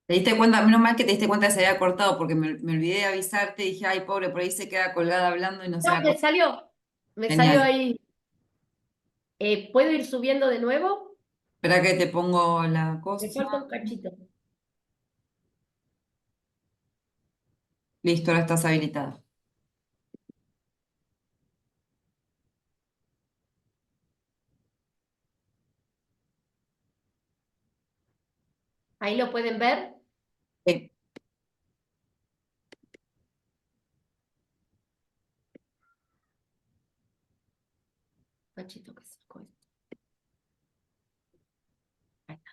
Te diste cuenta, menos mal que te diste cuenta que se había cortado porque me olvidé de avisarte, dije, ay, pobre, por ahí se queda colgada hablando y no se No, da cuenta. me salió Genial. ahí. ¿Puedo ir subiendo de nuevo? Espera que te pongo la Me cosa. falta un cachito. Listo, ahora estás habilitada. Ahí lo pueden ver. Sí. Cachito que sacó esto. Ahí está.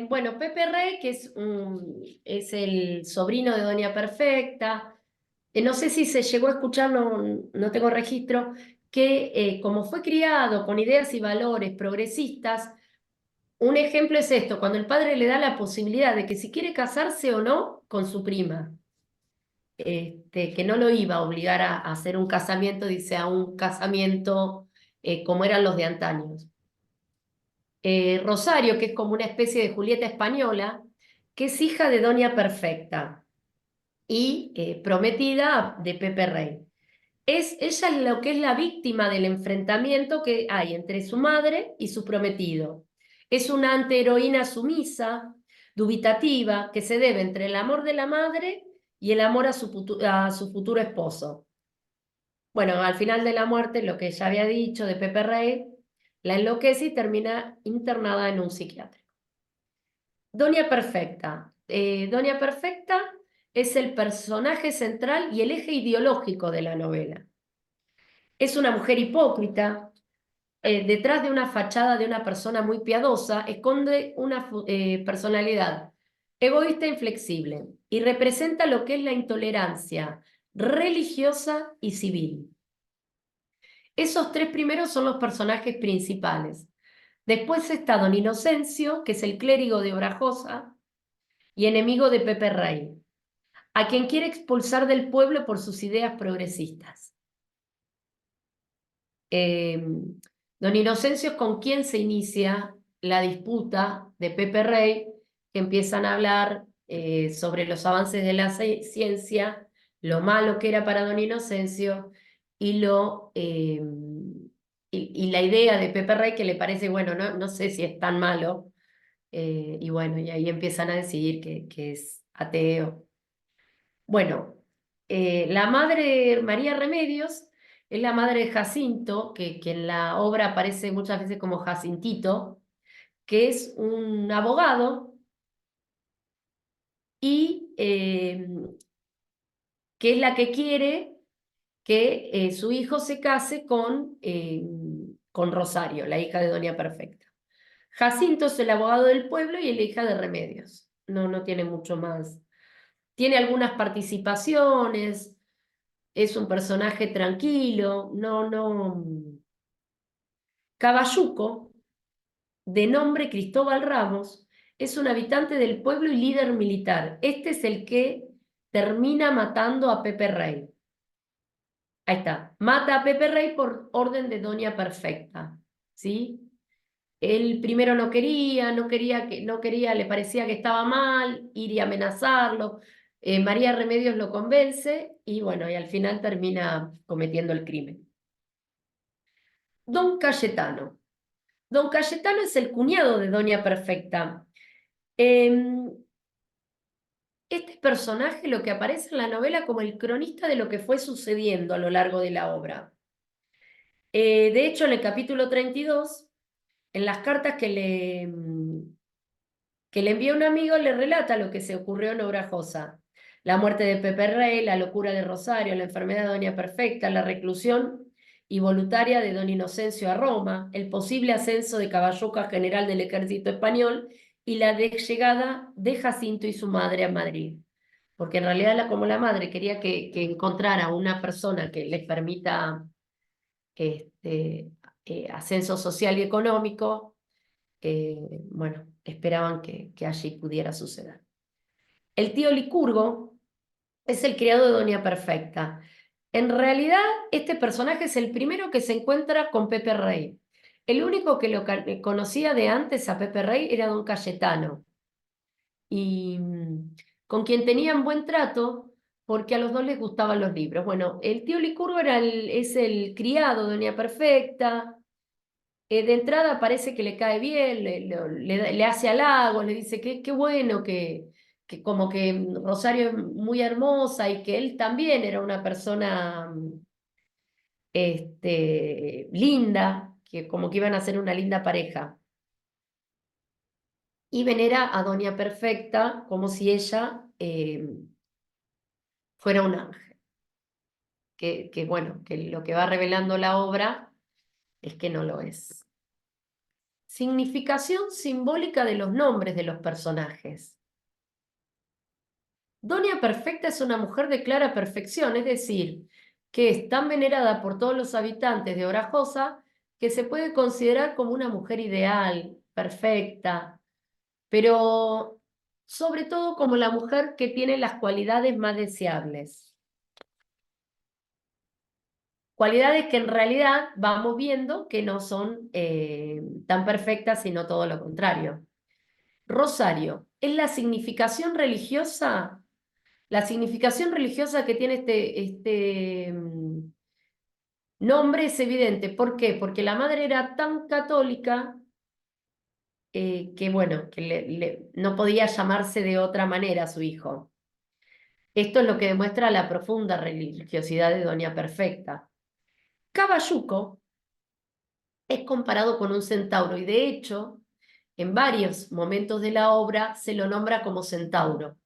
Bueno, Pepe Rey, que es el sobrino de Doña Perfecta. No sé si se llegó a escuchar, no tengo registro, que como fue criado con ideas y valores progresistas, un ejemplo es esto, cuando el padre le da la posibilidad de que si quiere casarse o no con su prima, que no lo iba a obligar a hacer un casamiento, dice, a un casamiento como eran los de antaño. Rosario, que es como una especie de Julieta española, que es hija de Doña Perfecta y prometida de Pepe Rey. Ella es lo que es la víctima del enfrentamiento que hay entre su madre y su prometido. Es una antiheroína sumisa, dubitativa, que se debe entre el amor de la madre y el amor a su futuro esposo. Bueno, al final de la muerte, lo que ya había dicho de Pepe Rey, la enloquece y termina internada en un psiquiátrico. Doña Perfecta. Doña Perfecta es el personaje central y el eje ideológico de la novela. Es una mujer hipócrita, detrás de una fachada de una persona muy piadosa, esconde una personalidad egoísta e inflexible y representa lo que es la intolerancia religiosa y civil. Esos tres primeros son los personajes principales. Después está don Inocencio, que es el clérigo de Obrajosa y enemigo de Pepe Rey, a quien quiere expulsar del pueblo por sus ideas progresistas. Don Inocencio es con quien se inicia la disputa de Pepe Rey, que empiezan a hablar sobre los avances de la ciencia, lo malo que era para don Inocencio y, y la idea de Pepe Rey que le parece, bueno, no sé si es tan malo, y bueno, y ahí empiezan a decidir que es ateo. Bueno, la madre María Remedios es la madre de Jacinto, que en la obra aparece muchas veces como Jacintito, que es un abogado y que es la que quiere que su hijo se case con Rosario, la hija de Doña Perfecta. Jacinto es el abogado del pueblo y es la hija de Remedios. No tiene mucho más. Tiene algunas participaciones. Es un personaje tranquilo, no. Caballuco, de nombre Cristóbal Ramos, es un habitante del pueblo y líder militar. Este es el que termina matando a Pepe Rey. Ahí está. Mata a Pepe Rey por orden de Doña Perfecta. ¿Sí? Él primero no quería, le parecía que estaba mal, ir y amenazarlo. María Remedios lo convence y bueno, y al final termina cometiendo el crimen. Don Cayetano. Don Cayetano es el cuñado de Doña Perfecta. Este personaje lo que aparece en la novela como el cronista de lo que fue sucediendo a lo largo de la obra. De hecho, en el capítulo 32, en las cartas que le envía un amigo, le relata lo que se ocurrió en Obrajosa. La muerte de Pepe Rey, la locura de Rosario, la enfermedad de Doña Perfecta, la reclusión y voluntaria de don Inocencio a Roma, el posible ascenso de Caballuca general del ejército español y la llegada de Jacinto y su madre a Madrid. Porque en realidad, como la madre quería que encontrara una persona que les permita ascenso social y económico, bueno, esperaban que allí pudiera suceder. El tío Licurgo es el criado de Doña Perfecta. En realidad, este personaje es el primero que se encuentra con Pepe Rey. El único que lo conocía de antes a Pepe Rey era don Cayetano, y con quien tenían buen trato porque a los dos les gustaban los libros. Bueno, el tío Licurgo es el criado de Doña Perfecta. De entrada parece que le cae bien, le hace halagos, le dice que qué bueno que como que Rosario es muy hermosa y que él también era una persona linda, que como que iban a ser una linda pareja. Y venera a Doña Perfecta como si ella fuera un ángel. Que bueno, que lo que va revelando la obra es que no lo es. Significación simbólica de los nombres de los personajes. Doña Perfecta es una mujer de clara perfección, es decir, que es tan venerada por todos los habitantes de Orajosa que se puede considerar como una mujer ideal, perfecta, pero sobre todo como la mujer que tiene las cualidades más deseables. Cualidades que en realidad vamos viendo que no son tan perfectas, sino todo lo contrario. Rosario, es la significación religiosa que tiene este nombre es evidente. ¿Por qué? Porque la madre era tan católica que, bueno, que no podía llamarse de otra manera a su hijo. Esto es lo que demuestra la profunda religiosidad de Doña Perfecta. Caballuco es comparado con un centauro y de hecho, en varios momentos de la obra se lo nombra como centauro,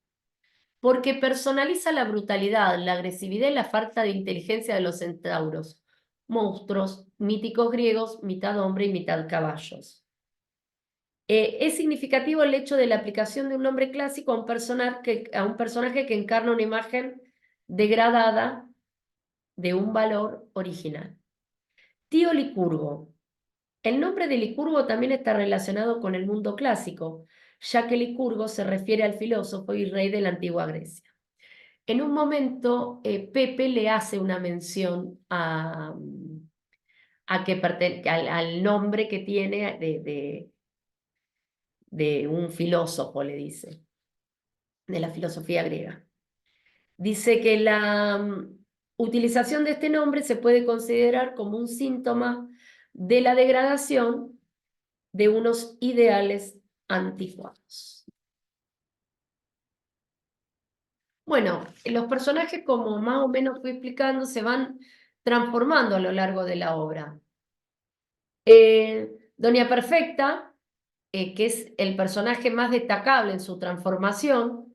porque personaliza la brutalidad, la agresividad y la falta de inteligencia de los centauros, monstruos míticos griegos, mitad hombre y mitad caballos. Es significativo el hecho de la aplicación de un nombre clásico a un personaje que encarna una imagen degradada de un valor original. Tío Licurgo. El nombre de Licurgo también está relacionado con el mundo clásico, ya que Licurgo se refiere al filósofo y rey de la antigua Grecia. En un momento, Pepe le hace una mención al nombre que tiene de un filósofo, le dice, de la filosofía griega. Dice que la utilización de este nombre se puede considerar como un síntoma de la degradación de unos ideales anticuados. Bueno, los personajes, como más o menos fui explicando, se van transformando a lo largo de la obra. Doña Perfecta, que es el personaje más destacable en su transformación,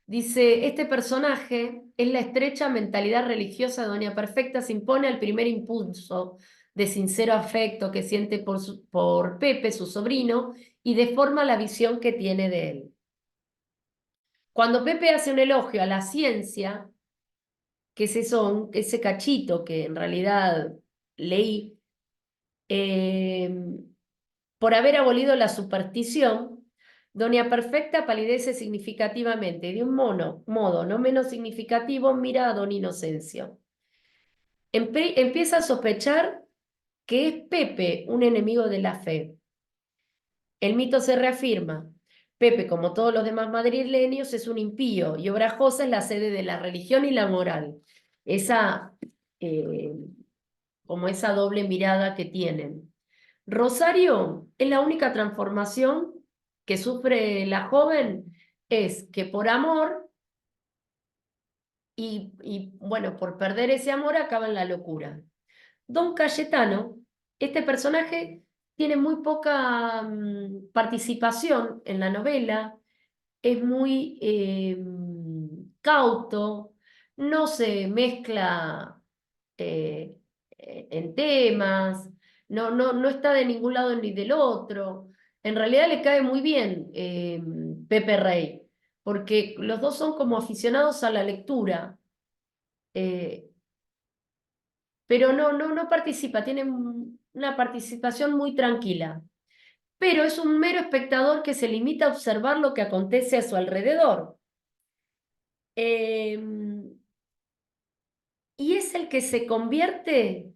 dice, este personaje es la estrecha mentalidad religiosa de Doña Perfecta, se impone al primer impulso de sincero afecto que siente por Pepe, su sobrino, y deforma la visión que tiene de él. Cuando Pepe hace un elogio a la ciencia, que es eso, ese cachito que en realidad leí, por haber abolido la superstición, Doña Perfecta palidece significativamente. De un modo no menos significativo, mira a don Inocencio. Empieza a sospechar que es Pepe un enemigo de la fe. El mito se reafirma. Pepe, como todos los demás madrileños, es un impío y Obrajosa es la sede de la religión y la moral. Esa, eh, como esa doble mirada que tienen. Rosario es la única transformación que sufre la joven, es que por amor bueno, por perder ese amor acaba en la locura. Don Cayetano, este personaje tiene muy poca participación en la novela, es muy cauto, no se mezcla en temas, no está de ningún lado ni del otro. En realidad le cae muy bien Pepe Rey, porque los dos son como aficionados a la lectura, eh, pero no participa, tiene una participación muy tranquila. Pero es un mero espectador que se limita a observar lo que acontece a su alrededor. Y es el que se convierte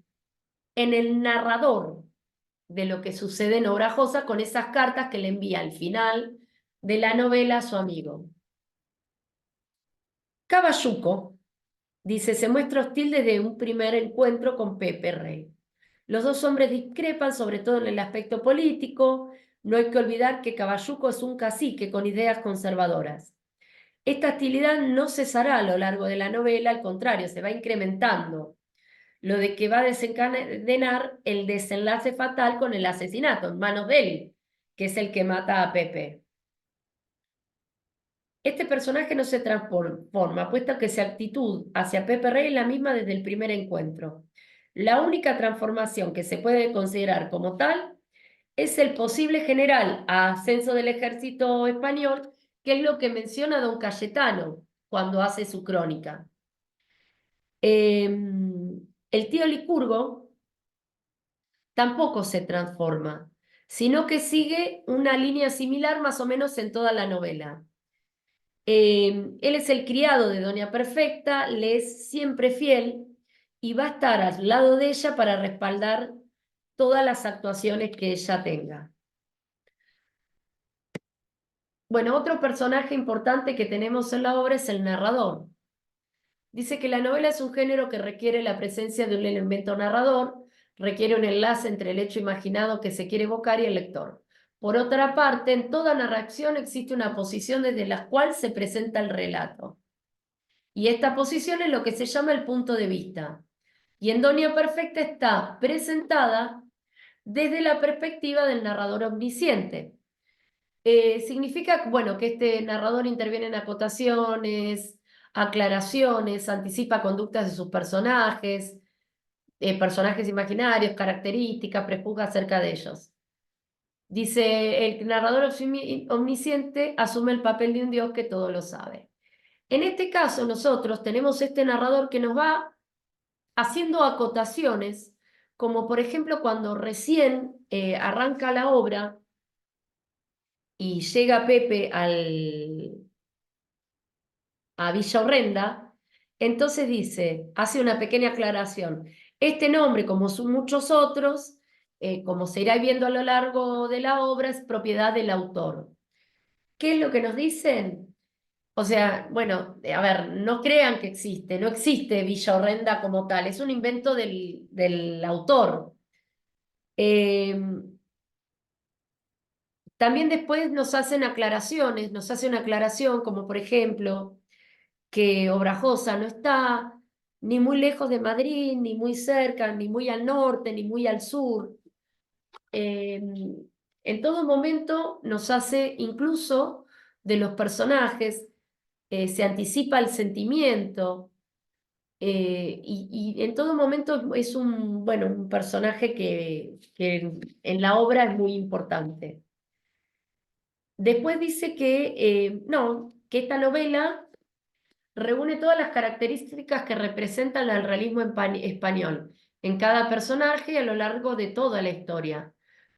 en el narrador de lo que sucede en Obrajosa con esas cartas que le envía al final de la novela a su amigo. Caballuco, dice, se muestra hostil desde un primer encuentro con Pepe Rey. Los dos hombres discrepan, sobre todo en el aspecto político. No hay que olvidar que Caballuco es un cacique con ideas conservadoras. Esta hostilidad no cesará a lo largo de la novela, al contrario, se va incrementando. Lo de que va a desencadenar el desenlace fatal con el asesinato en manos de él, que es el que mata a Pepe. Este personaje no se transforma, puesto que su actitud hacia Pepe Rey es la misma desde el primer encuentro. La única transformación que se puede considerar como tal es el posible general a ascenso del ejército español, que es lo que menciona don Cayetano cuando hace su crónica. El tío Licurgo tampoco se transforma, sino que sigue una línea similar más o menos en toda la novela. Él es el criado de Doña Perfecta, le es siempre fiel y va a estar al lado de ella para respaldar todas las actuaciones que ella tenga. Bueno, otro personaje importante que tenemos en la obra es el narrador. Dice que la novela es un género que requiere la presencia de un elemento narrador, requiere un enlace entre el hecho imaginado que se quiere evocar y el lector. Por otra parte, en toda narración existe una posición desde la cual se presenta el relato. Y esta posición es lo que se llama el punto de vista. Y en Doña Perfecta está presentada desde la perspectiva del narrador omnisciente. Significa, bueno, que este narrador interviene en acotaciones, aclaraciones, anticipa conductas de sus personajes, personajes imaginarios, características, prejuzga acerca de ellos. Dice, el narrador omnisciente asume el papel de un dios que todo lo sabe. En este caso, nosotros tenemos este narrador que nos va haciendo acotaciones, como por ejemplo cuando recién arranca la obra y llega Pepe a Villa Horrenda, entonces dice, hace una pequeña aclaración. Este nombre, como son muchos otros, como se irá viendo a lo largo de la obra, es propiedad del autor. ¿Qué es lo que nos dicen? O sea, bueno, a ver, no crean que existe, no existe Villa Horrenda como tal, es un invento del autor. Eh, También después nos hacen aclaraciones, nos hace una aclaración como por ejemplo que Obrajosa no está ni muy lejos de Madrid, ni muy cerca, ni muy al norte, ni muy al sur. Eh, en todo momento nos hace incluso de los personajes, se anticipa el sentimiento y en todo momento es un, bueno, un personaje que en la obra es muy importante. Después dice que, no, que esta novela reúne todas las características que representan al realismo español en cada personaje y a lo largo de toda la historia.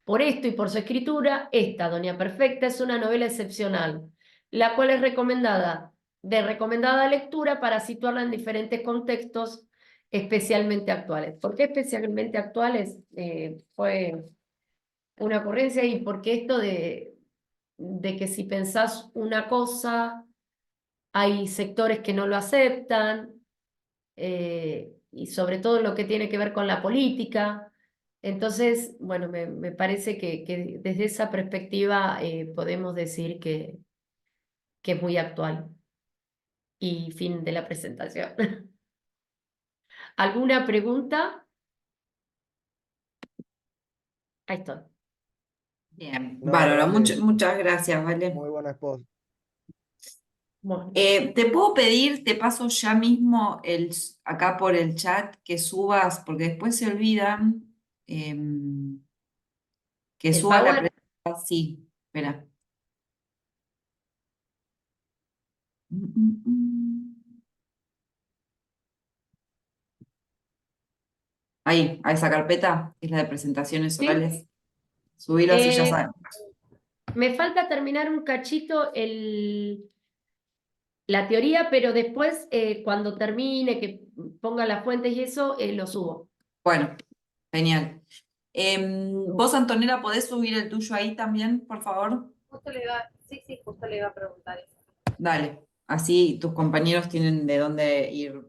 Por esto y por su escritura, esta, Doña Perfecta, es una novela excepcional, la cual es de recomendada lectura para situarla en diferentes contextos especialmente actuales. ¿Por qué especialmente actuales? Fue una ocurrencia y porque esto de que si pensás una cosa hay sectores que no lo aceptan, y sobre todo lo que tiene que ver con la política. Entonces, bueno, me parece que desde esa perspectiva podemos decir que es muy actual. Y fin de la presentación. ¿Alguna pregunta? Ahí estoy. Bien, No, bárbaro, realmente muchas gracias, ¿vale? muy buena esposa. Bueno, Te puedo pedir, te paso ya mismo acá por el chat que subas, porque después se olvidan, que el subas la Power, presentación. Sí, espera. Mm, mm, mm. Ahí, a esa carpeta, que es la de presentaciones ¿sí? orales. Subilo así ya Eh, saben. Me falta terminar un cachito la teoría, pero después, cuando termine, que ponga las fuentes y eso, lo subo. Bueno, genial. Vos, Antonella, ¿podés subir el tuyo ahí también, por favor? Justo le iba, sí, sí, justo le iba a preguntar eso. Dale. Así tus compañeros tienen de dónde ir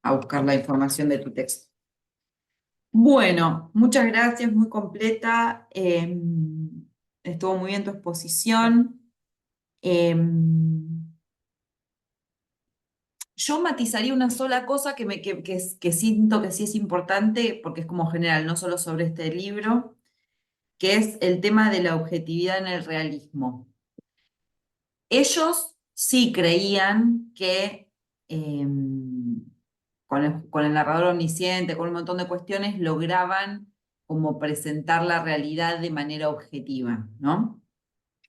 a buscar la información de tu texto. Bueno, muchas gracias, muy completa. Estuvo muy bien tu exposición. Yo matizaría una sola cosa que siento que sí es importante, porque es como general, no solo sobre este libro, que es el tema de la objetividad en el realismo. Ellos sí creían que con el narrador omnisciente, con un montón de cuestiones, lograban como presentar la realidad de manera objetiva, ¿no?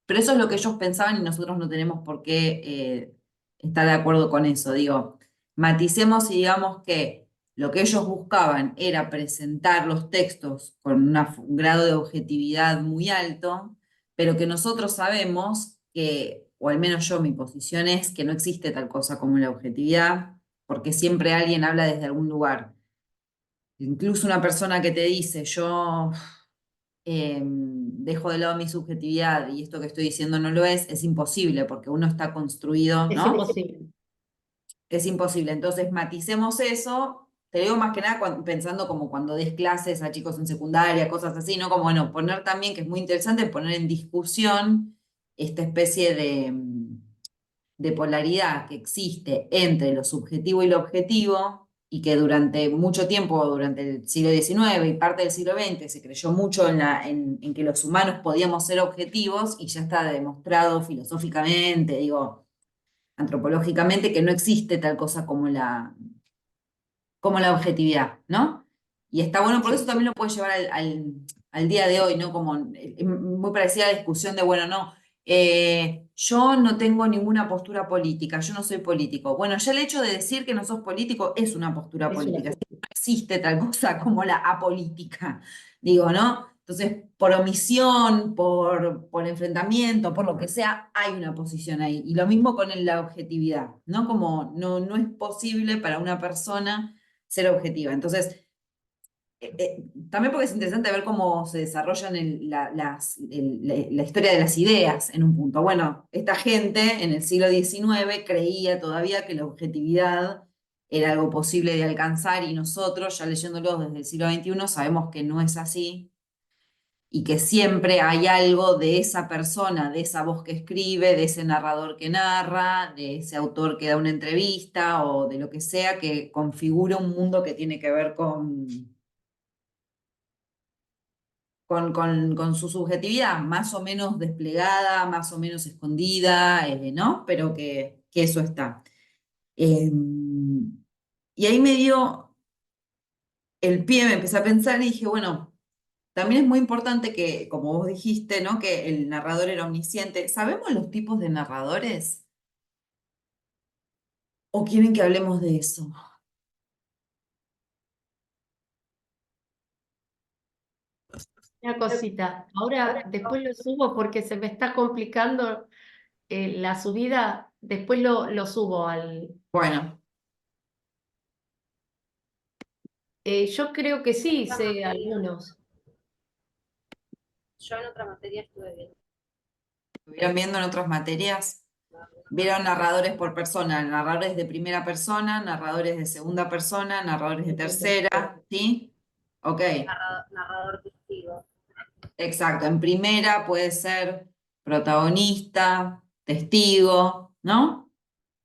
Pero eso es lo que ellos pensaban y nosotros no tenemos por qué estar de acuerdo con eso. Digo, maticemos y digamos que lo que ellos buscaban era presentar los textos con un grado de objetividad muy alto, pero que nosotros sabemos que, o al menos yo, mi posición es que no existe tal cosa como la objetividad, porque siempre alguien habla desde algún lugar. Incluso una persona que te dice, yo dejo de lado mi subjetividad y esto que estoy diciendo no lo es imposible porque uno está construido, Es ¿no? imposible. Es imposible. Entonces, maticemos eso. Te digo más que nada pensando como cuando des clases a chicos en secundaria, cosas así, ¿no? Como, bueno, poner también, que es muy interesante, poner en discusión esta especie de polaridad que existe entre lo subjetivo y lo objetivo, y que durante mucho tiempo, durante el siglo XIX y parte del siglo XX, se creyó mucho en que los humanos podíamos ser objetivos, y ya está demostrado filosóficamente, digo, antropológicamente, que no existe tal cosa como la objetividad, ¿no? Y está bueno, porque eso Sí, también lo puede llevar al día de hoy, ¿no? Como muy parecida a la discusión de, bueno, no, yo no tengo ninguna postura política, yo no soy político. Bueno, ya el hecho de decir que no sos político es una postura es una política, así que postura. no existe tal cosa como la apolítica, digo, ¿no? Entonces, por omisión, por enfrentamiento, por lo que sea, hay una posición ahí. Y lo mismo con la objetividad, ¿no? Como no es posible para una persona ser objetiva. Entonces, también porque es interesante ver cómo se desarrollan la historia de las ideas en un punto. Bueno, esta gente en el siglo XIX creía todavía que la objetividad era algo posible de alcanzar, y nosotros, ya leyéndolo desde el siglo XXI, sabemos que no es así, y que siempre hay algo de esa persona, de esa voz que escribe, de ese narrador que narra, de ese autor que da una entrevista o de lo que sea, que configura un mundo que tiene que ver con su subjetividad, más o menos desplegada, más o menos escondida, ¿no? Pero que eso está. Eh, y ahí me dio el pie, me empecé a pensar y dije, bueno, también es muy importante que, como vos dijiste, ¿no? Que el narrador era omnisciente. ¿Sabemos los tipos de narradores? ¿O quieren que hablemos de eso? Una cosita. Ahora, después lo subo porque se me está complicando la subida. Después lo subo al. Bueno, Yo creo que sí, Otra sé materia, algunos. yo en otra materia estuve viendo. ¿estuvieron viendo en otras materias? Vieron narradores por persona, narradores de primera persona, narradores de segunda persona, narradores de tercera, ¿sí? Ok, Narrador testigo. exacto. En primera puede ser protagonista, testigo, ¿no?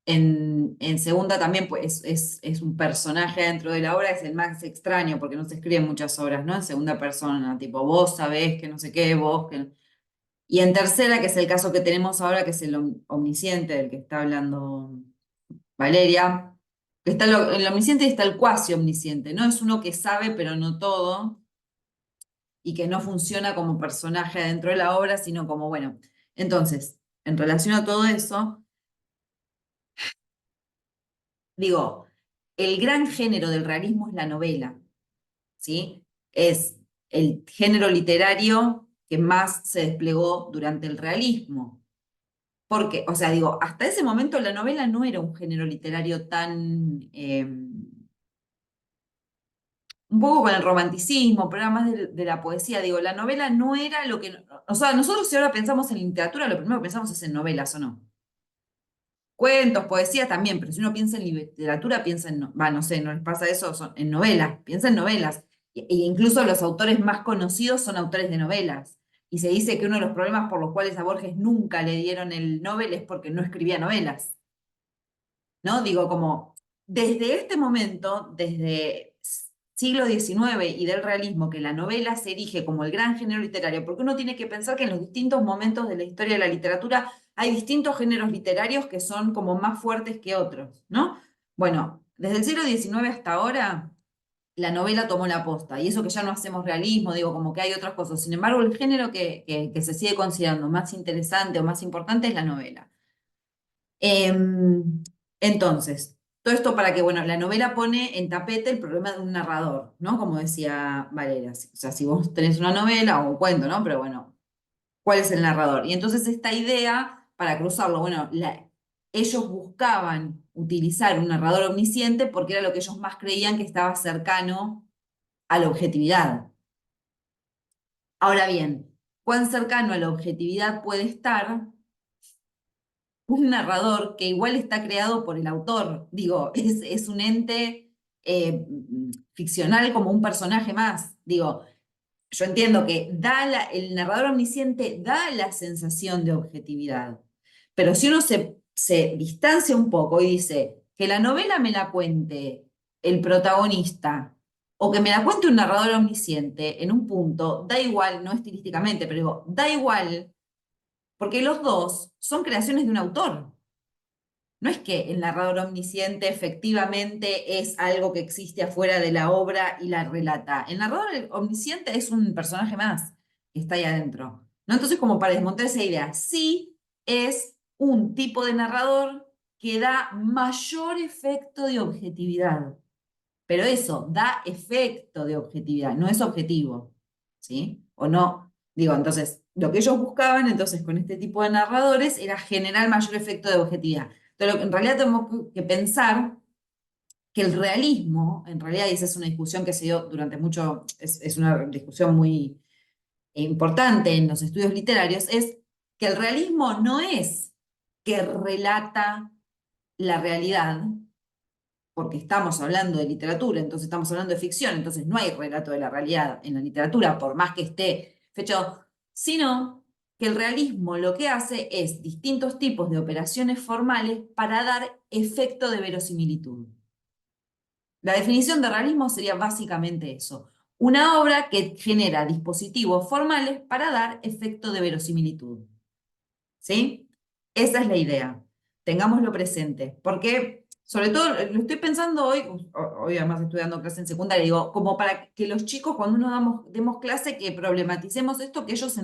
En segunda también pues, es un personaje dentro de la obra, es el más extraño porque no se escriben muchas obras, ¿no? En segunda persona, tipo vos sabés que no sé qué, vos que... Y en tercera, que es el caso que tenemos ahora, que es el omnisciente del que está hablando Valeria, que está el omnisciente y está el cuasi omnisciente, ¿no? Es uno que sabe pero no todo, y que no funciona como personaje dentro de la obra, sino como, bueno, entonces, en relación a todo eso, digo, el gran género del realismo es la novela, ¿sí? Es el género literario que más se desplegó durante el realismo. Porque, o sea, digo, hasta ese momento la novela no era un género literario tan, un poco con el romanticismo, pero era más de la poesía. Digo, la novela no era lo que, o sea, nosotros si ahora pensamos en literatura, lo primero que pensamos es en novelas, ¿o no? Cuentos, poesía también, pero si uno piensa en literatura, piensa en, va, no sé, no les pasa eso, son en novelas, piensa en novelas. E incluso los autores más conocidos son autores de novelas. Y se dice que uno de los problemas por los cuales a Borges nunca le dieron el Nobel es porque no escribía novelas. ¿No? Digo, como desde este momento, desde siglo XIX y del realismo, que la novela se erige como el gran género literario, porque uno tiene que pensar que en los distintos momentos de la historia de la literatura hay distintos géneros literarios que son como más fuertes que otros, ¿no? Bueno, desde el siglo XIX hasta ahora, la novela tomó la posta, y eso que ya no hacemos realismo, digo, como que hay otras cosas. Sin embargo, el género que se sigue considerando más interesante o más importante es la novela. Entonces, todo esto para que, bueno, la novela pone en tapete el problema de un narrador, ¿no? Como decía Valeria, o sea, si vos tenés una novela o un cuento, ¿no? Pero bueno, ¿cuál es el narrador? Y entonces esta idea, para cruzarlo, bueno, ellos buscaban utilizar un narrador omnisciente porque era lo que ellos más creían que estaba cercano a la objetividad. Ahora bien, ¿cuán cercano a la objetividad puede estar un narrador que igual está creado por el autor? Digo, es un ente ficcional como un personaje más. Digo, yo entiendo que el narrador omnisciente da la sensación de objetividad, pero si uno se distancia un poco y dice que la novela me la cuente el protagonista o que me la cuente un narrador omnisciente, en un punto, da igual, no estilísticamente, pero digo, da igual, porque los dos son creaciones de un autor. No es que el narrador omnisciente efectivamente es algo que existe afuera de la obra y la relata. El narrador omnisciente es un personaje más que está ahí adentro, ¿no? Entonces, como para desmontar esa idea, sí es un tipo de narrador que da mayor efecto de objetividad. Pero eso, da efecto de objetividad, no es objetivo, ¿sí? ¿O no? Digo, entonces, lo que ellos buscaban entonces con este tipo de narradores era generar mayor efecto de objetividad. Entonces, en realidad tenemos que pensar que el realismo, en realidad, y esa es una discusión que se dio durante mucho, es una discusión muy importante en los estudios literarios, es que el realismo no es que relata la realidad, porque estamos hablando de literatura, entonces estamos hablando de ficción, entonces no hay relato de la realidad en la literatura, por más que esté fechado, sino que el realismo lo que hace es distintos tipos de operaciones formales para dar efecto de verosimilitud. La definición de realismo sería básicamente eso, una obra que genera dispositivos formales para dar efecto de verosimilitud. ¿Sí? Esa es la idea. Tengámoslo presente. Porque, sobre todo, lo estoy pensando hoy, hoy además estoy dando clase en secundaria, digo, como para que los chicos, cuando demos clase, que problematicemos esto, que ellos,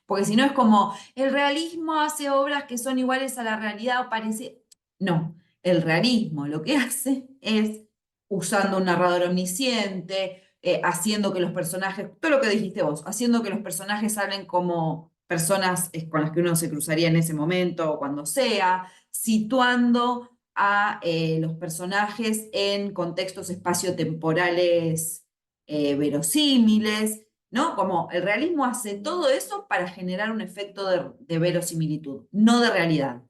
porque si no es como, el realismo hace obras que son iguales a la realidad o parece. No, el realismo lo que hace es, usando un narrador omnisciente, haciendo que los personajes, todo lo que dijiste vos, haciendo que los personajes hablen como personas con las que uno se cruzaría en ese momento o cuando sea, situando a los personajes en contextos espaciotemporales verosímiles, ¿no? Como el realismo hace todo eso para generar un efecto de verosimilitud, no de realidad.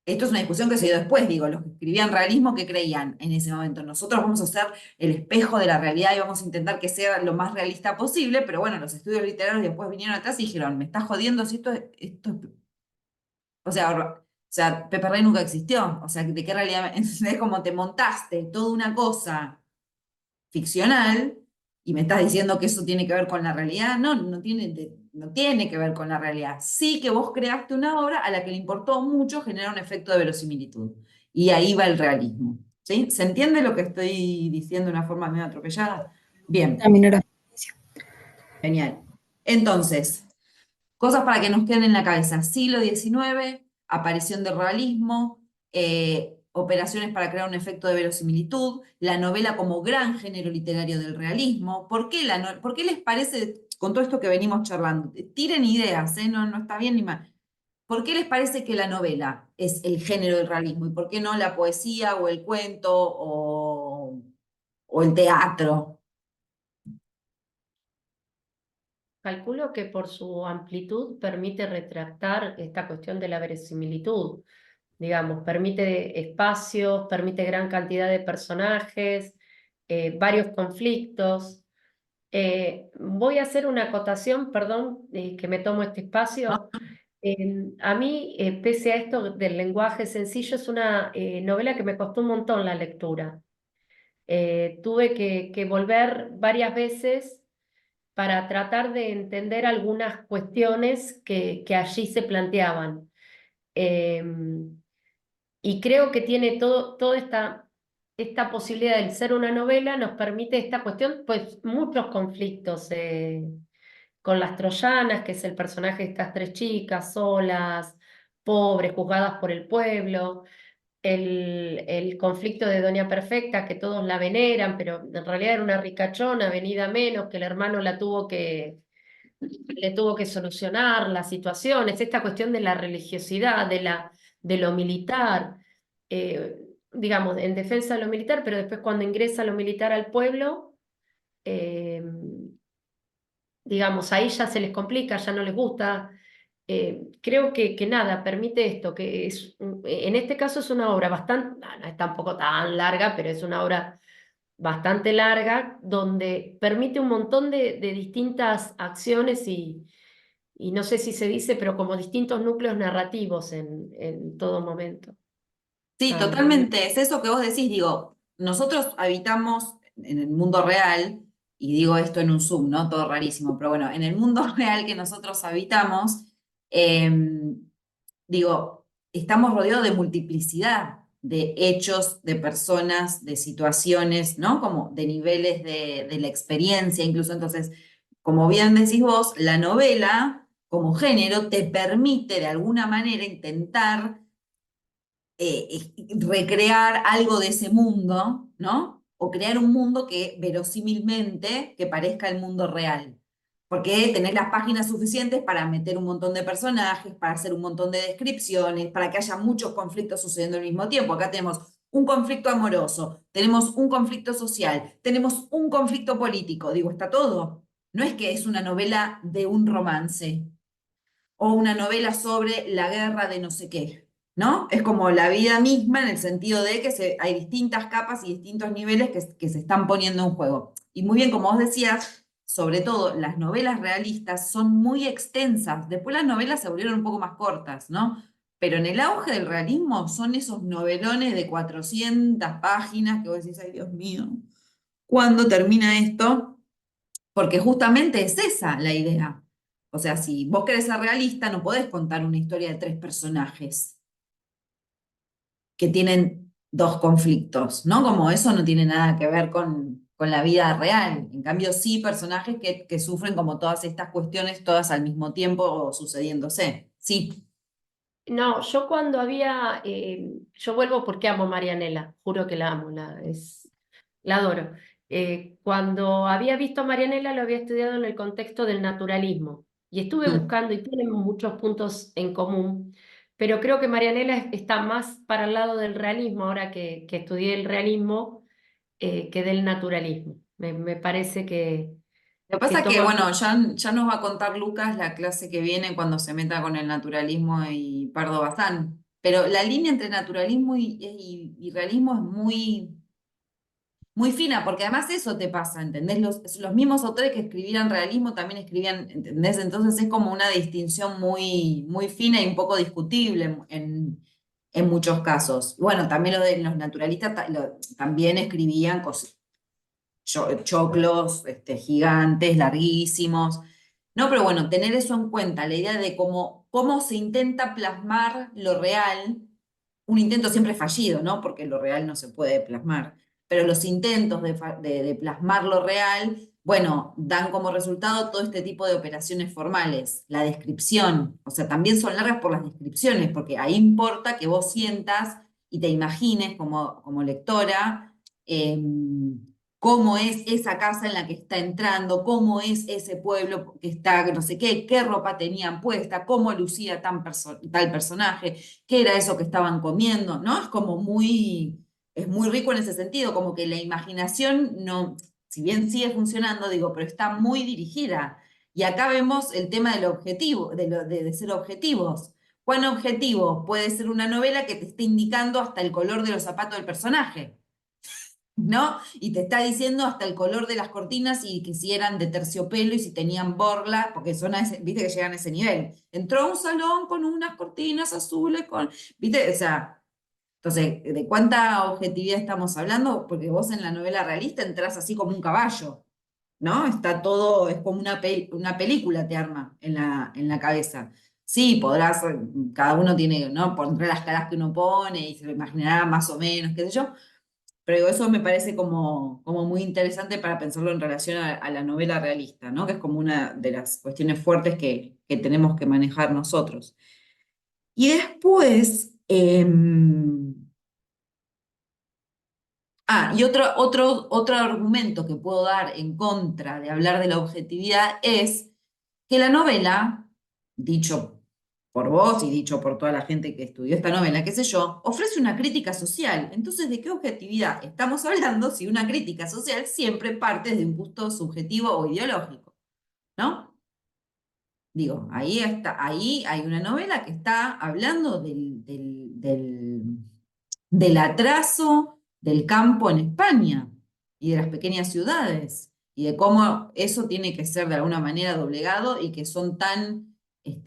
Esto es una discusión que se dio después, digo, los que escribían realismo, ¿qué creían en ese momento? Nosotros vamos a ser el espejo de la realidad y vamos a intentar que sea lo más realista posible, pero bueno, los estudios literarios después vinieron atrás y dijeron, me estás jodiendo si esto es. O sea, Pepe Rey nunca existió, o sea, ¿de qué realidad? Es como te montaste toda una cosa ficcional ¿Y me estás diciendo que eso tiene que ver con la realidad? No, no tiene que ver con la realidad. Sí que vos creaste una obra a la que le importó mucho generar un efecto de verosimilitud. Y ahí va el realismo. ¿Sí? ¿Se entiende lo que estoy diciendo de una forma medio atropellada? Bien, También era. genial. Entonces, cosas para que nos queden en la cabeza. Siglo XIX, aparición del realismo, operaciones para crear un efecto de verosimilitud, la novela como gran género literario del realismo. ¿Por qué les parece, con todo esto que venimos charlando, tiren ideas, no, no está bien ni mal? ¿Por qué les parece que la novela es el género del realismo y por qué no la poesía o el cuento o el teatro? Calculo que por su amplitud permite retractar esta cuestión de la verosimilitud, digamos, permite espacios, permite gran cantidad de personajes, varios conflictos. Voy a hacer una acotación, perdón, que me tomo este espacio. A mí, pese a esto del lenguaje sencillo, es una novela que me costó un montón la lectura. Tuve que volver varias veces para tratar de entender algunas cuestiones que allí se planteaban. Y creo que tiene toda esta posibilidad de ser una novela, nos permite esta cuestión, pues muchos conflictos con las troyanas, que es el personaje de estas tres chicas solas, pobres, juzgadas por el pueblo, el conflicto de Doña Perfecta, que todos la veneran, pero en realidad era una ricachona venida menos, que el hermano le tuvo que solucionar las situaciones, esta cuestión de la religiosidad, de lo militar, digamos, en defensa de lo militar, pero después cuando ingresa lo militar al pueblo, eh, digamos, ahí ya se les complica, ya no les gusta. Creo que nada, permite esto, que en este caso es una obra bastante, no es tampoco tan larga, pero es una obra bastante larga, donde permite un montón de distintas acciones y no sé si se dice, pero como distintos núcleos narrativos en todo momento. Sí, Ah, totalmente. Es eso que vos decís, digo, nosotros habitamos en el mundo real, y digo esto en un Zoom, ¿no? Todo rarísimo, pero bueno, en el mundo real que nosotros habitamos, digo, estamos rodeados de multiplicidad de hechos, de personas, de situaciones, ¿no? Como de niveles de la experiencia, incluso entonces, como bien decís vos, la novela como género te permite de alguna manera intentar recrear algo de ese mundo, ¿no? O crear un mundo que verosímilmente que parezca el mundo real. Porque tenés las páginas suficientes para meter un montón de personajes, para hacer un montón de descripciones, para que haya muchos conflictos sucediendo al mismo tiempo. Acá tenemos un conflicto amoroso, tenemos un conflicto social, tenemos un conflicto político. Digo, está todo. No es que es una novela de un romance o una novela sobre la guerra de no sé qué, ¿no? Es como la vida misma en el sentido de que hay distintas capas y distintos niveles que se están poniendo en juego. Y muy bien, como vos decías, sobre todo las novelas realistas son muy extensas. Después las novelas se volvieron un poco más cortas, ¿no? Pero en el auge del realismo son esos novelones de 400 páginas que vos decís, ay Dios mío, ¿cuándo termina esto? Porque justamente es esa la idea. O sea, si vos querés ser realista, no podés contar una historia de tres personajes que tienen dos conflictos, ¿no? Como eso no tiene nada que ver con la vida real. En cambio, sí personajes que sufren como todas estas cuestiones, todas al mismo tiempo sucediéndose. Sí. No, yo cuando yo vuelvo porque amo a Marianela, juro que la amo, la adoro. Cuando había visto a Marianela lo había estudiado en el contexto del naturalismo y estuve Mm. buscando y tienen muchos puntos en común, pero creo que Marianela está más para el lado del realismo ahora que estudié el realismo que del naturalismo. Me parece Lo que que pasa es que, toma bueno, ya nos va a contar Lucas la clase que viene cuando se meta con el naturalismo y Pardo Bazán. Pero la línea entre naturalismo y realismo es muy fina, porque además eso te pasa, ¿entendés? Los mismos autores que escribían realismo también escribían, ¿entendés? Entonces es como una distinción muy fina y un poco discutible en muchos casos. Y bueno, también lo de los naturalistas también escribían cosas. choclos, gigantes, larguísimos. No, pero bueno, tener eso en cuenta, la idea de cómo se intenta plasmar lo real, un intento siempre fallido, ¿no? Porque lo real no se puede plasmar, pero los intentos de plasmar lo real, bueno, dan como resultado todo este tipo de operaciones formales, la descripción, o sea, también son largas por las descripciones, porque ahí importa que vos sientas y te imagines como lectora, cómo es esa casa en la que está entrando, cómo es ese pueblo que está, no sé qué ropa tenían puesta, cómo lucía tal personaje, qué era eso que estaban comiendo, ¿no? Es muy rico en ese sentido, como que la imaginación no, si bien sigue funcionando, digo, pero está muy dirigida. Y acá vemos el tema del objetivo, de ser objetivos. ¿Cuán objetivo puede ser una novela que te esté indicando hasta el color de los zapatos del personaje? ¿No? Y te está diciendo hasta el color de las cortinas y que si eran de terciopelo y si tenían borla, porque viste que llegan a ese nivel. Entró a un salón con unas cortinas azules, viste, o sea, entonces, ¿de cuánta objetividad estamos hablando? Porque vos en la novela realista entrás así como un caballo, ¿no? Está todo, es como una película te arma en la cabeza. Sí, cada uno tiene, ¿no? Pondrá las caras que uno pone y se lo imaginará más o menos, qué sé yo, pero digo, eso me parece como muy interesante para pensarlo en relación a la novela realista, ¿no? Que es como una de las cuestiones fuertes que tenemos que manejar nosotros. Y después, y otro argumento que puedo dar en contra de hablar de la objetividad es que la novela, dicho por vos y dicho por toda la gente que estudió esta novela, qué sé yo, ofrece una crítica social. Entonces, ¿de qué objetividad estamos hablando si una crítica social siempre parte de un gusto subjetivo o ideológico? ¿No? Digo, ahí hay una novela que está hablando del atraso del campo en España y de las pequeñas ciudades y de cómo eso tiene que ser de alguna manera doblegado y que son tan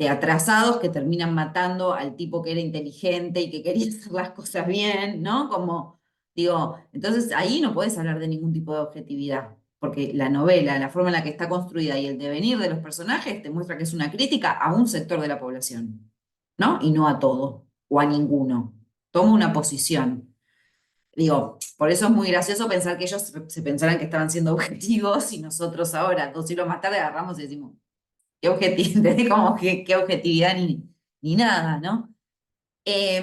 atrasados que terminan matando al tipo que era inteligente y que quería hacer las cosas bien, ¿no? Como, digo, entonces ahí no puedes hablar de ningún tipo de objetividad, porque la novela, la forma en la que está construida y el devenir de los personajes te muestra que es una crítica a un sector de la población, ¿no? Y no a todo o a ninguno. Toma una posición. Digo, por eso es muy gracioso pensar que ellos se pensaran que estaban siendo objetivos y nosotros ahora, 2 siglos más tarde, agarramos y decimos, ¿qué objetividad? Como qué objetividad ni nada, ¿no? Y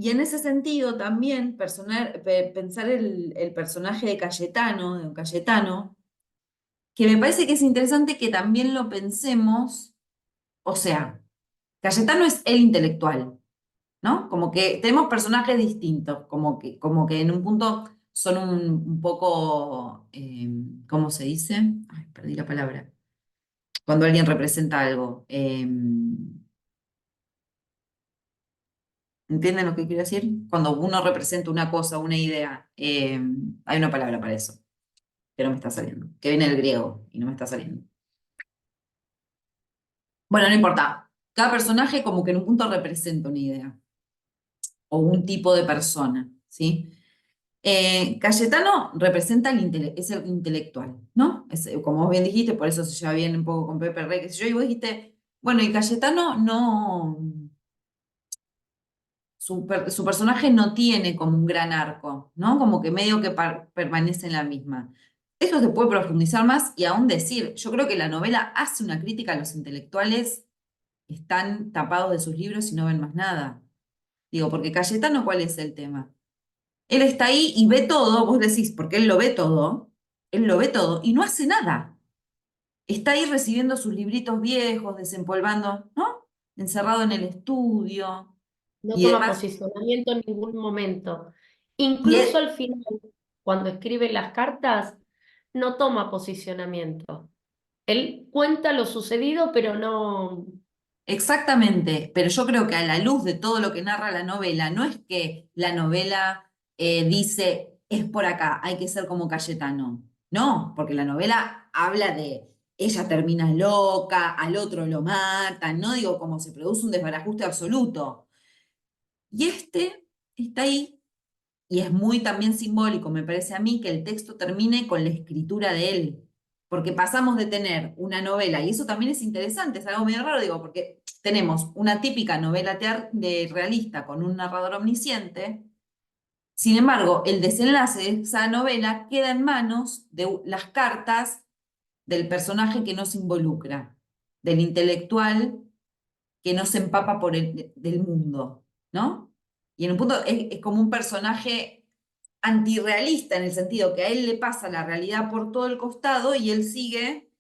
en ese sentido también pensar el personaje de Cayetano, de don Cayetano, que me parece que es interesante que también lo pensemos, o sea, Cayetano es el intelectual, ¿no? Como que tenemos personajes distintos, como que en un punto son un poco, ¿cómo se dice? Ay, perdí la palabra. Cuando alguien representa algo. ¿Entienden lo que quiero decir? Cuando uno representa una cosa, una idea, hay una palabra para eso, que no me está saliendo, que viene del griego y no me está saliendo. Bueno, no importa. Cada personaje como que en un punto representa una idea o un tipo de persona, ¿sí? Cayetano representa es el intelectual, ¿no? Como vos bien dijiste, por eso se lleva bien un poco con Pepe Rey, qué sé yo, y vos dijiste, bueno, y Cayetano no, su personaje no tiene como un gran arco, ¿no? Como que medio que permanece en la misma. Eso se puede profundizar más y aún decir, yo creo que la novela hace una crítica a los intelectuales que están tapados de sus libros y no ven más nada. Digo, porque Cayetano, ¿cuál es el tema? Él está ahí y ve todo, vos decís, porque él lo ve todo y no hace nada. Está ahí recibiendo sus libritos viejos, desempolvando, ¿no? Encerrado en el estudio. No Y toma además, posicionamiento en ningún momento. y Incluso él- al final, cuando escribe las cartas, no toma posicionamiento. Él cuenta lo sucedido, pero no, exactamente, pero yo creo que a la luz de todo lo que narra la novela, no es que la novela dice, es por acá, hay que ser como Cayetano. No, porque la novela habla de ella termina loca, al otro lo matan, no digo como se produce un desbarajuste absoluto. Y está ahí y es muy también simbólico, me parece a mí, que el texto termine con la escritura de él. Porque pasamos de tener una novela, y eso también es interesante, es algo medio raro, digo, porque tenemos una típica novela realista con un narrador omnisciente. Sin embargo, el desenlace de esa novela queda en manos de las cartas del personaje que no se involucra, del intelectual que no se empapa del mundo, ¿no? Y en un punto es como un personaje antirrealista en el sentido que a él le pasa la realidad por todo el costado y él sigue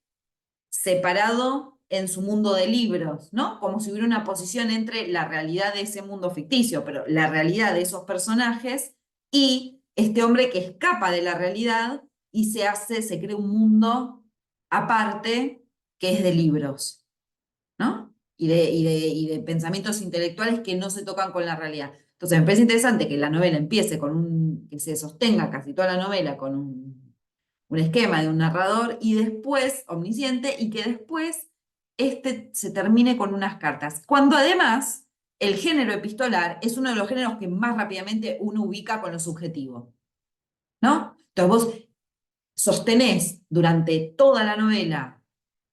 separado en su mundo de libros, ¿no? Como si hubiera una posición entre la realidad de ese mundo ficticio, pero la realidad de esos personajes y este hombre que escapa de la realidad y se crea un mundo aparte que es de libros, ¿no? Y de pensamientos intelectuales que no se tocan con la realidad. Entonces me parece interesante que la novela empiece que se sostenga casi toda la novela con un esquema de un narrador y después, omnisciente, y que después se termine con unas cartas. Cuando además el género epistolar es uno de los géneros que más rápidamente uno ubica con lo subjetivo, ¿no? Entonces vos sostenés durante toda la novela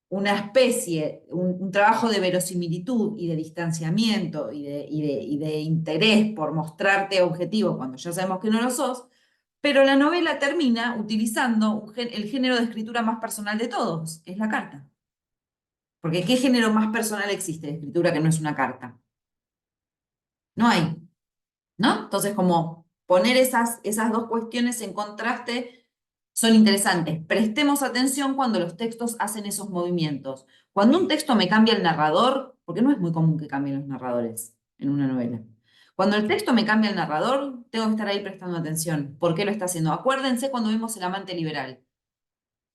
una especie, un trabajo de verosimilitud y de distanciamiento y de interés por mostrarte objetivo cuando ya sabemos que no lo sos, pero la novela termina utilizando el género de escritura más personal de todos, que es la carta. Porque ¿qué género más personal existe de escritura que no es una carta? No hay, ¿no? Entonces, como poner esas dos cuestiones en contraste son interesantes. Prestemos atención cuando los textos hacen esos movimientos. Cuando un texto me cambia el narrador, porque no es muy común que cambien los narradores en una novela. Cuando el texto me cambia el narrador, tengo que estar ahí prestando atención. ¿Por qué lo está haciendo? Acuérdense cuando vimos El amante liberal,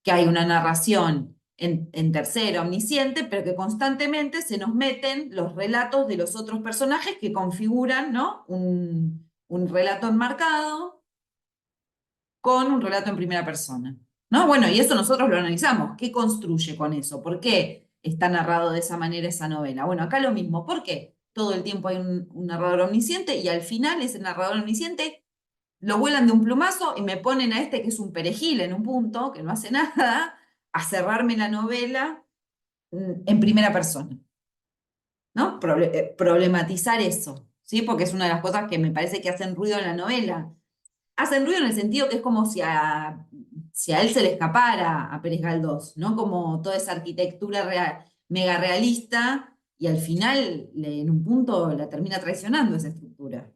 que hay una narración en tercera, omnisciente, pero que constantemente se nos meten los relatos de los otros personajes que configuran, ¿no? un relato enmarcado con un relato en primera persona, ¿no? Bueno, y eso nosotros lo analizamos. ¿Qué construye con eso? ¿Por qué está narrado de esa manera esa novela? Bueno, acá lo mismo. ¿Por qué? Todo el tiempo hay un narrador omnisciente y al final ese narrador omnisciente lo vuelan de un plumazo y me ponen a este que es un perejil en un punto, que no hace nada, a cerrarme la novela en primera persona, ¿no? Problematizar eso, ¿sí? Porque es una de las cosas que me parece que hacen ruido en la novela. Hacen ruido en el sentido que es como si a él se le escapara a Pérez Galdós, ¿no? Como toda esa arquitectura mega realista y al final en un punto la termina traicionando esa estructura,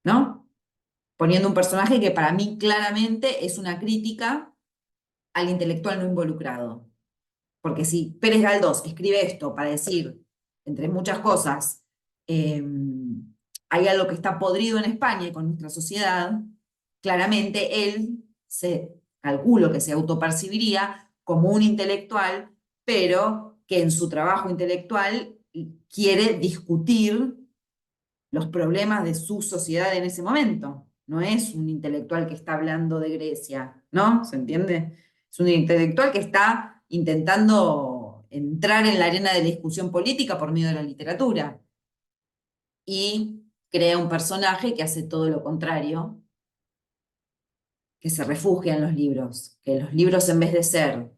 ¿no? Poniendo un personaje que para mí claramente es una crítica al intelectual no involucrado. Porque si Pérez Galdós escribe esto para decir, entre muchas cosas, eh, hay algo que está podrido en España y con nuestra sociedad, claramente él calculo que se autopercibiría como un intelectual, pero que en su trabajo intelectual quiere discutir los problemas de su sociedad en ese momento. No es un intelectual que está hablando de Grecia, ¿no? ¿Se entiende? Es un intelectual que está intentando entrar en la arena de la discusión política por medio de la literatura. Y crea un personaje que hace todo lo contrario, que se refugia en los libros, que los libros en vez de ser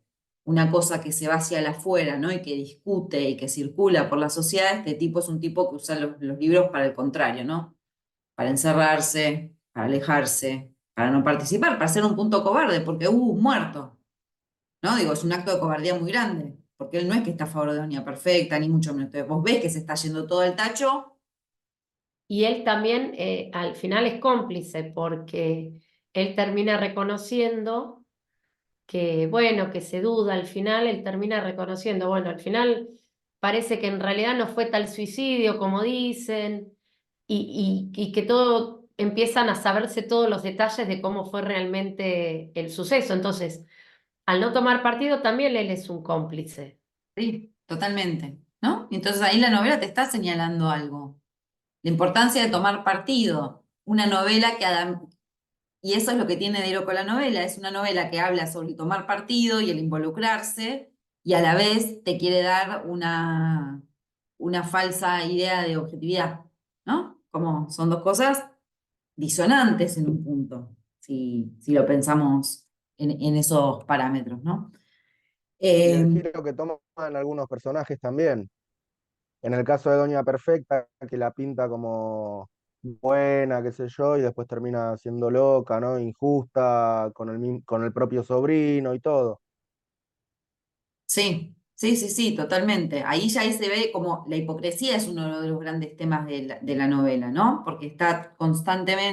una cosa que se va hacia el afuera, ¿no? Y que discute y que circula por la sociedad, este tipo es un tipo que usa los libros para el contrario, ¿no? Para encerrarse, para alejarse, para no participar, para ser un punto cobarde, porque un muerto, ¿no? Digo, es un acto de cobardía muy grande, porque él no es que está a favor de la unidad perfecta, ni mucho menos. Entonces, vos ves que se está yendo todo al tacho. Y él también al final es cómplice porque él termina reconociendo que, bueno, que se duda al final, él termina reconociendo, bueno, al final parece que en realidad no fue tal suicidio como dicen y que todo empiezan a saberse todos los detalles de cómo fue realmente el suceso. Entonces, al no tomar partido, también él es un cómplice. Sí, totalmente, ¿no? Y entonces ahí la novela te está señalando algo. La importancia de tomar partido. Una novela y eso es lo que tiene de loco la novela, es una novela que habla sobre el tomar partido y el involucrarse, y a la vez te quiere dar una falsa idea de objetividad, ¿no? Como son dos cosas disonantes en un punto, si lo pensamos en esos parámetros, ¿no? Y Eh, el giro que toman algunos personajes también. En el caso de Doña Perfecta, que la pinta como buena, qué sé yo, y después termina siendo loca, ¿no? Injusta con el propio sobrino y todo. sí, sí, sí, sí, totalmente. Ahí se ve como la hipocresía es uno de los grandes temas de la novela, ¿no? Porque está constantemente